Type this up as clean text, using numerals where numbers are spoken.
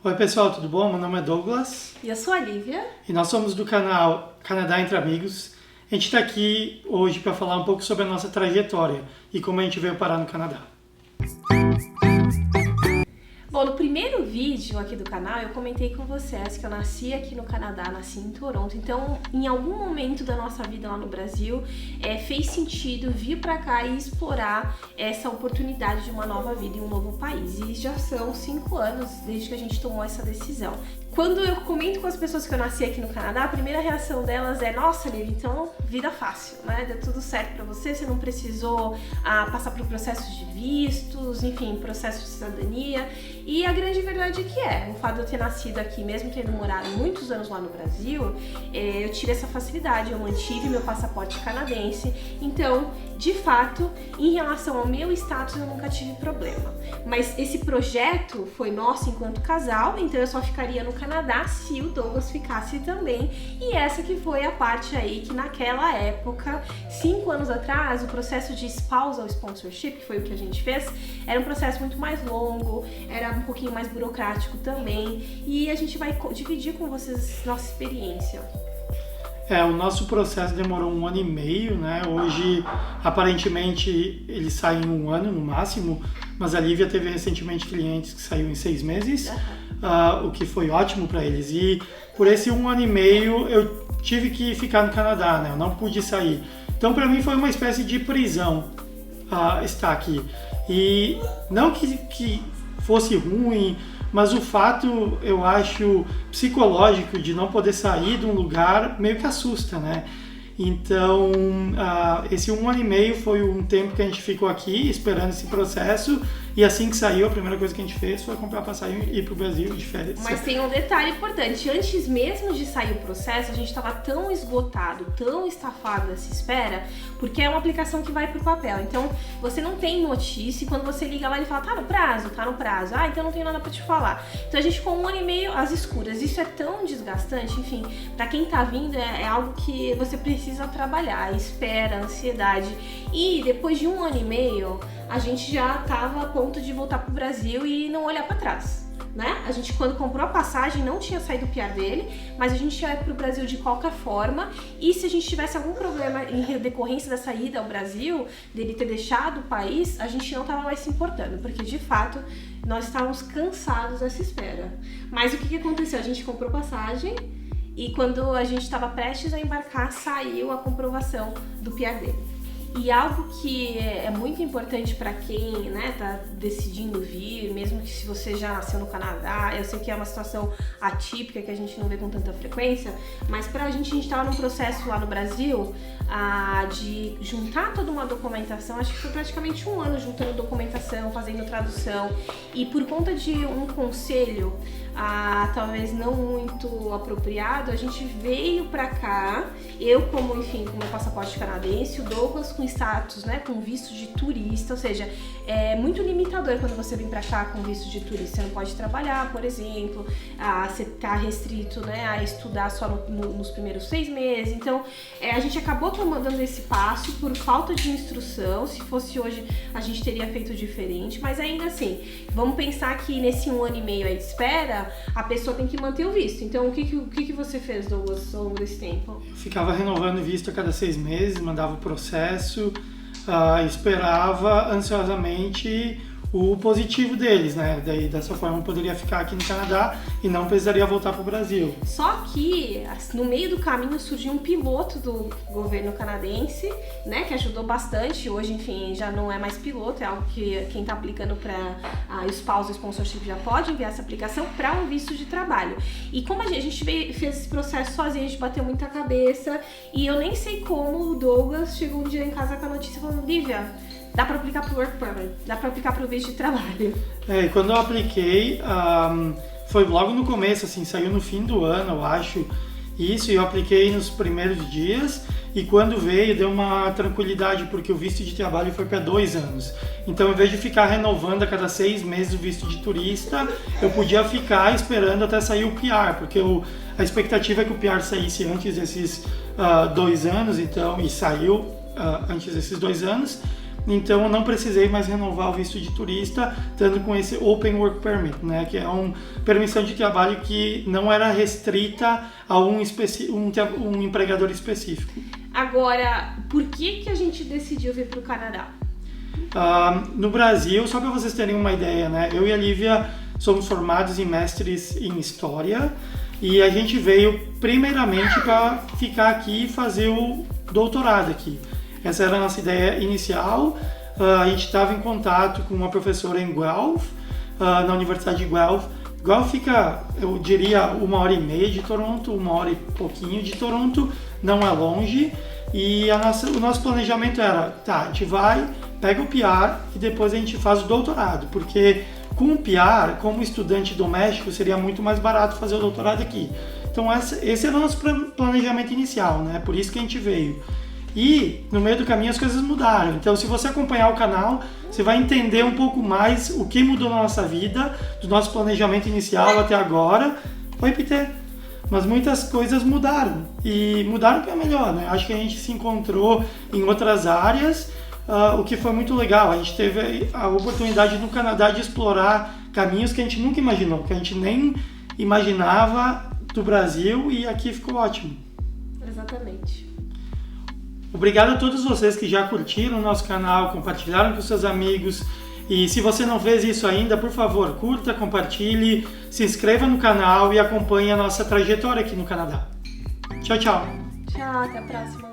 Oi pessoal, tudo bom? Meu nome é Douglas. E eu sou a Lívia. E nós somos do canal Canadá Entre Amigos. A gente está aqui hoje para falar um pouco sobre a nossa trajetória e como a gente veio parar no Canadá. Bom, no primeiro vídeo aqui do canal eu comentei com vocês que eu nasci aqui no Canadá, nasci em Toronto. Então, em algum momento da nossa vida lá no Brasil, fez sentido vir pra cá e explorar essa oportunidade de uma nova vida em um novo país. E já são 5 anos desde que a gente tomou essa decisão. Quando eu comento com as pessoas que eu nasci aqui no Canadá, a primeira reação delas é: nossa, Lívia, então vida fácil, né? Deu tudo certo pra você, você não precisou passar por processos de vistos, enfim, processo de cidadania. E a grande verdade o fato de eu ter nascido aqui, mesmo tendo morado muitos anos lá no Brasil, eu tive essa facilidade, eu mantive meu passaporte canadense. Então, de fato, em relação ao meu status, eu nunca tive problema. Mas esse projeto foi nosso enquanto casal, então eu só ficaria no Canadá se o Douglas ficasse também. E essa que foi a parte aí que naquela época, 5 anos atrás, o processo de spousal sponsorship, que foi o que a gente fez, era um processo muito mais longo, era um pouquinho mais burocrático também. E a gente vai dividir com vocês nossa experiência. O nosso processo demorou 1 ano e meio, né? Hoje, aparentemente, ele sai em 1 ano no máximo, mas a Lívia teve recentemente clientes que saiu em 6 meses, o que foi ótimo para eles. E por esse 1 ano e meio eu tive que ficar no Canadá, né? Eu não pude sair. Então, para mim foi uma espécie de prisão estar aqui. E não que fosse ruim, mas o fato, eu acho, psicológico de não poder sair de um lugar meio que assusta, né? Então, esse 1 ano e meio foi um tempo que a gente ficou aqui esperando esse processo, e assim que saiu, a primeira coisa que a gente fez foi comprar passagem e ir pro Brasil de férias. Mas tem um detalhe importante: antes mesmo de sair o processo, a gente estava tão esgotado, tão estafado nessa espera, porque é uma aplicação que vai pro papel. Então, você não tem notícia, e quando você liga lá, ele fala: tá no prazo. Então não tenho nada pra te falar. Então a gente ficou 1 ano e meio às escuras. Isso é tão desgastante, enfim, pra quem tá vindo é algo que você precisa trabalhar, a espera, a ansiedade. E depois de 1 ano e meio, a gente já tava a ponto de voltar pro Brasil e não olhar pra trás, né? A gente, quando comprou a passagem, não tinha saído o PR dele, mas a gente ia pro Brasil de qualquer forma. E se a gente tivesse algum problema em decorrência da saída ao Brasil, dele ter deixado o país, a gente não tava mais se importando, porque de fato nós estávamos cansados dessa espera. Mas o que aconteceu? A gente comprou passagem e quando a gente estava prestes a embarcar, saiu a comprovação do PR dele. E algo que é muito importante para quem, né, tá decidindo vir, mesmo que se você já nasceu no Canadá, eu sei que é uma situação atípica que a gente não vê com tanta frequência, mas pra gente estava num processo lá no Brasil de juntar toda uma documentação. Acho que foi praticamente 1 ano juntando documentação, fazendo tradução, e por conta de um conselho talvez não muito apropriado, a gente veio pra cá, eu com meu passaporte canadense, o Douglas com status, né, com visto de turista, ou seja, é muito limitador quando você vem pra cá com visto de turista. Você não pode trabalhar, por exemplo, você tá restrito, né, a estudar só nos primeiros 6 meses. Então, a gente acabou dando esse passo por falta de instrução. Se fosse hoje, a gente teria feito diferente, mas ainda assim, vamos pensar que nesse 1 ano e meio aí de espera, a pessoa tem que manter o visto. Então, o que você fez, Douglas, ao longo desse tempo? Ficava renovando o visto a cada 6 meses, mandava o processo, esperava ansiosamente o positivo deles, né? Daí, dessa forma, eu poderia ficar aqui no Canadá e não precisaria voltar para o Brasil. Só que, no meio do caminho, surgiu um piloto do governo canadense, né? Que ajudou bastante. Hoje, enfim, já não é mais piloto, é algo que quem está aplicando para spousal sponsorship já pode enviar essa aplicação para um visto de trabalho. E como a gente fez esse processo sozinho, a gente bateu muita cabeça, e eu nem sei como o Douglas chegou um dia em casa com a notícia falando: Lívia, dá para aplicar pro Work Permit, dá para aplicar pro visto de trabalho. E quando eu apliquei, foi logo no começo, assim, saiu no fim do ano, eu acho, isso, e eu apliquei nos primeiros dias, e quando veio, deu uma tranquilidade, porque o visto de trabalho foi para 2 anos. Então, em vez de ficar renovando a cada 6 meses o visto de turista, eu podia ficar esperando até sair o PR, porque a expectativa é que o PR saísse antes desses 2 anos, então, e saiu antes desses 2 anos. então eu não precisei mais renovar o visto de turista, estando com esse Open Work Permit, né, que é uma permissão de trabalho que não era restrita a um empregador específico. Agora, por que a gente decidiu vir para o Canadá? No Brasil, só para vocês terem uma ideia, né, eu e a Lívia somos formados em mestres em História e a gente veio primeiramente para ficar aqui e fazer o doutorado aqui. Essa era a nossa ideia inicial. A gente estava em contato com uma professora em Guelph, na Universidade de Guelph. Guelph fica, eu diria, 1h30 de Toronto, 1h e pouquinho de Toronto, não é longe. E o nosso planejamento era, tá, a gente vai, pega o PR e depois a gente faz o doutorado, porque com o PR, como estudante doméstico, seria muito mais barato fazer o doutorado aqui. Então esse era o nosso planejamento inicial, né? Por isso que a gente veio. E no meio do caminho as coisas mudaram. Então se você acompanhar o canal, você vai entender um pouco mais o que mudou na nossa vida, do nosso planejamento inicial até agora. Oi, Peter! Mas muitas coisas mudaram. E mudaram para melhor, né? Acho que a gente se encontrou em outras áreas, o que foi muito legal. A gente teve a oportunidade no Canadá de explorar caminhos que a gente nunca imaginou, que a gente nem imaginava do Brasil, e aqui ficou ótimo. Exatamente. Obrigado a todos vocês que já curtiram o nosso canal, compartilharam com seus amigos. E se você não fez isso ainda, por favor, curta, compartilhe, se inscreva no canal e acompanhe a nossa trajetória aqui no Canadá. Tchau, tchau. Tchau, até a próxima.